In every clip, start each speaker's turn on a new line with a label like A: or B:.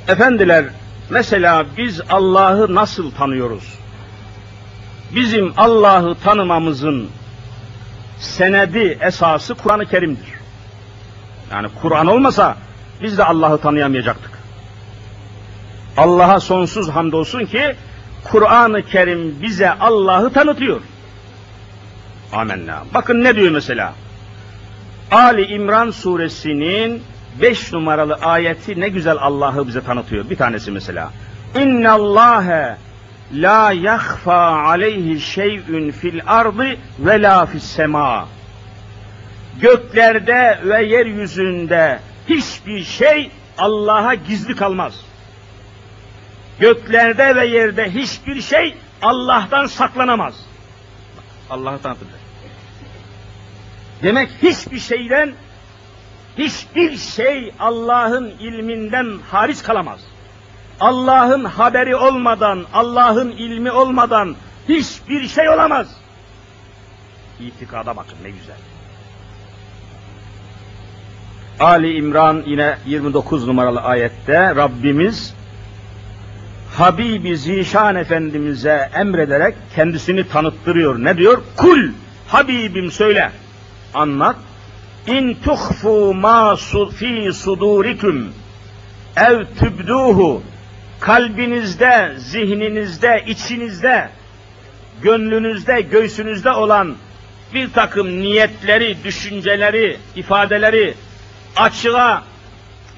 A: Efendiler, mesela biz Allah'ı nasıl tanıyoruz? Bizim Allah'ı tanımamızın senedi, esası Kur'an-ı Kerim'dir. Yani Kur'an olmasa biz de Allah'ı tanıyamayacaktık. Allah'a sonsuz hamdolsun ki Kur'an-ı Kerim bize Allah'ı tanıtıyor. Amenna. Bakın ne diyor mesela? Ali İmran suresinin 5 numaralı ayeti ne güzel Allah'ı bize tanıtıyor. Bir tanesi mesela. İnna Allahe la yakhfa aleyhi şey'ün fil ardı ve la fis sema. Göklerde ve yeryüzünde hiçbir şey Allah'a gizli kalmaz. Göklerde ve yerde hiçbir şey Allah'tan saklanamaz. Allah'ı tanıtıyor. Demek hiçbir şey Allah'ın ilminden hariç kalamaz. Allah'ın haberi olmadan, Allah'ın ilmi olmadan hiçbir şey olamaz. İtikada bakın ne güzel. Ali İmran yine 29 numaralı ayette Rabbimiz Habibi Zişan Efendimiz'e emrederek kendisini tanıttırıyor. Ne diyor? Kul, Habibim söyle, anlat. İn tuhfu ma fi sudurikum ev tübduhu, kalbinizde, zihninizde, içinizde, gönlünüzde, göğsünüzde olan bir takım niyetleri, düşünceleri, ifadeleri açığa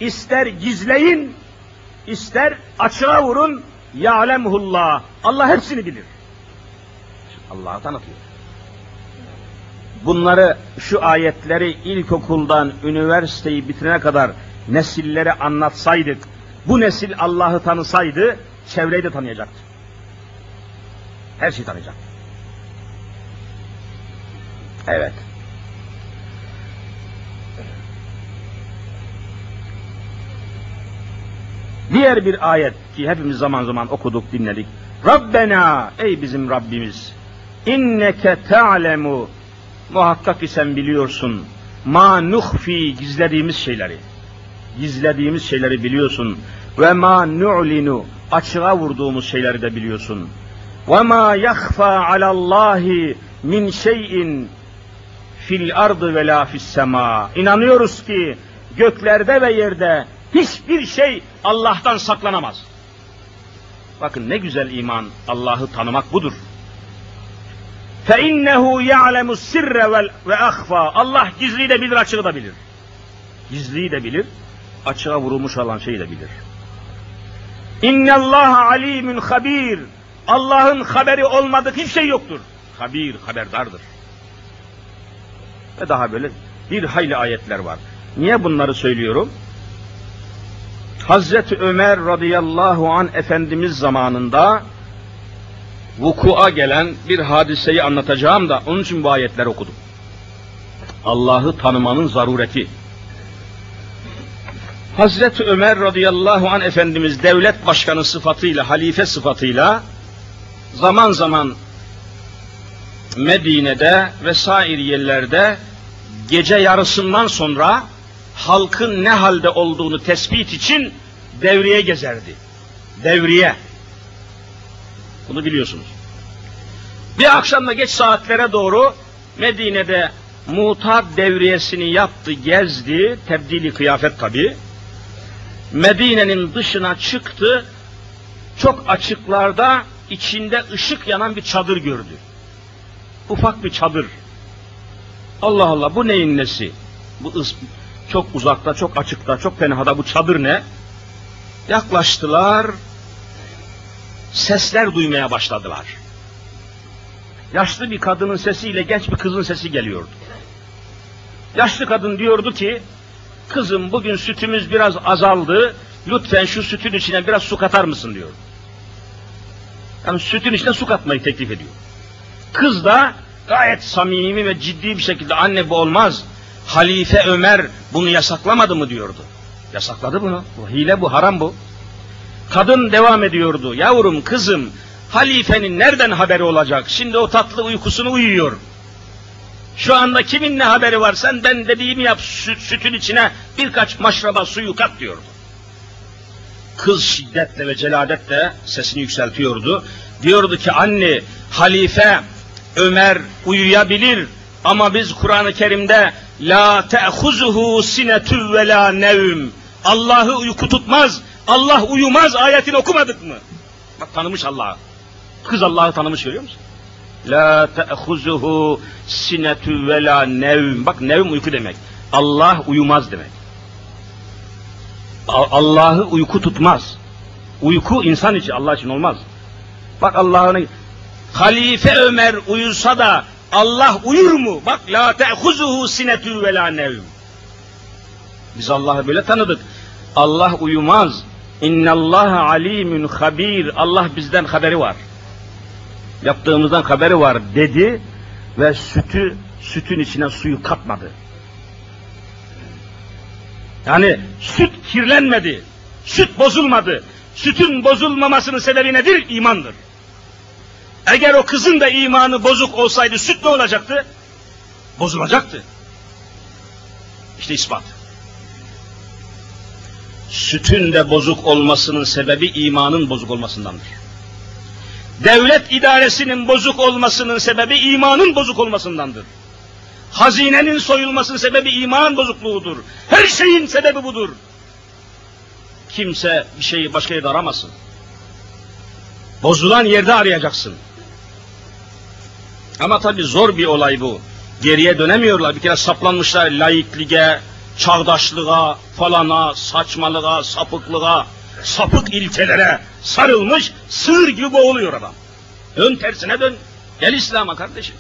A: ister gizleyin, ister açığa vurun, ya'lemhullah. Allah hepsini bilir. Allah'ı tanıtıyor. Bunları, şu ayetleri ilkokuldan üniversiteyi bitirene kadar nesillere anlatsaydık, bu nesil Allah'ı tanısaydı, çevreyi de tanıyacaktı. Her şeyi tanıyacaktı. Evet. Diğer bir ayet ki hepimiz zaman zaman okuduk, dinledik. Rabbena, ey bizim Rabbimiz, inneke ta'lemu, muhakkak ki sen biliyorsun, ma nuhfi, gizlediğimiz şeyleri biliyorsun, ve ma nu'linu, açığa vurduğumuz şeyleri de biliyorsun. Ve ma yakhfa alallahi min şeyin fil ardı ve la fis sema. İnanıyoruz ki göklerde ve yerde hiçbir şey Allah'tan saklanamaz. Bakın ne güzel iman, Allah'ı tanımak budur. فَاِنَّهُ يَعْلَمُ السِّرَّ وَاَخْفَى. Allah gizliyi de bilir, açığı da bilir. Gizliyi de bilir, açığa vurulmuş olan şeyi de bilir. اِنَّ اللّٰهَ عَلِيمٌ خَب۪يرٌ. Allah'ın haberi olmadık hiçbir şey yoktur. Habir, haberdardır. Ve daha böyle bir hayli ayetler var. Niye bunları söylüyorum? Hazreti Ömer radıyallahu an Efendimiz zamanında vuku'a gelen bir hadiseyi anlatacağım da onun için bu ayetleri okudum. Allah'ı tanımanın zarureti. Hazreti Ömer radıyallahu an Efendimiz devlet başkanı sıfatıyla, halife sıfatıyla zaman zaman Medine'de vesaire yerlerde gece yarısından sonra halkın ne halde olduğunu tespit için devriye gezerdi. Devriye. Bunu biliyorsunuz. Bir akşamda geç saatlere doğru Medine'de mutat devriyesini yaptı, gezdi, tebdili kıyafet tabi. Medine'nin dışına çıktı, çok açıklarda içinde ışık yanan bir çadır gördü. Ufak bir çadır. Allah Allah, bu neyin nesi? Bu çok uzakta, çok açıkta, çok tenhada bu çadır ne? Yaklaştılar, sesler duymaya başladılar. Yaşlı bir kadının sesiyle genç bir kızın sesi geliyordu. Yaşlı kadın diyordu ki, kızım bugün sütümüz biraz azaldı, lütfen şu sütün içine biraz su katar mısın diyor. Yani sütün içine su katmayı teklif ediyor. Kız da gayet samimi ve ciddi bir şekilde, anne bu olmaz, Halife Ömer bunu yasaklamadı mı diyordu. Yasakladı bunu, bu hile, bu haram bu. Kadın devam ediyordu, yavrum kızım, halifenin nereden haberi olacak, şimdi o tatlı uykusunu uyuyor. Şu anda kimin ne haberi var, sen ben dediğimi yap, sütün içine birkaç maşraba suyu kat diyordu. Kız şiddetle ve celadetle sesini yükseltiyordu. Diyordu ki anne, halife Ömer uyuyabilir ama biz Kur'an-ı Kerim'de la te'huzuhu sinetü ve la nevm, Allah'ı uyku tutmaz, Allah uyumaz ayetini okumadık mı? Bak tanımış Allah'ı. Kız Allah'ı tanımış, görüyor musun? La te'huzuhu sinetü ve la nevm. Bak nevm uyku demek. Allah uyumaz demek. Allah'ı uyku tutmaz. Uyku insan için, Allah için olmaz. Bak Allah'ın Halife Ömer uyusa da Allah uyur mu? Bak la te'huzuhu sinetü ve la nevm. Biz Allah'ı böyle tanıdık. Allah uyumaz. İnnallâhe alîmün habîr. Allah bizden haberi var. Yaptığımızdan haberi var dedi ve sütün içine suyu katmadı. Yani süt kirlenmedi, süt bozulmadı. Sütün bozulmamasının sebebi nedir? İmandır. Eğer o kızın da imanı bozuk olsaydı süt ne olacaktı? Bozulacaktı. İşte ispat. Sütün de bozuk olmasının sebebi imanın bozuk olmasındandır. Devlet idaresinin bozuk olmasının sebebi imanın bozuk olmasındandır. Hazinenin soyulmasının sebebi iman bozukluğudur. Her şeyin sebebi budur. Kimse bir şeyi başka yerde aramasın. Bozulan yerde arayacaksın. Ama tabii zor bir olay bu. Geriye dönemiyorlar. Bir kere saplanmışlar laikliğe, çağdaşlığa, falana, saçmalığa, sapıklığa, sapık ilkelere sarılmış, sığır gibi boğuluyor adam. Dön tersine dön. Gel İslam'a kardeşim.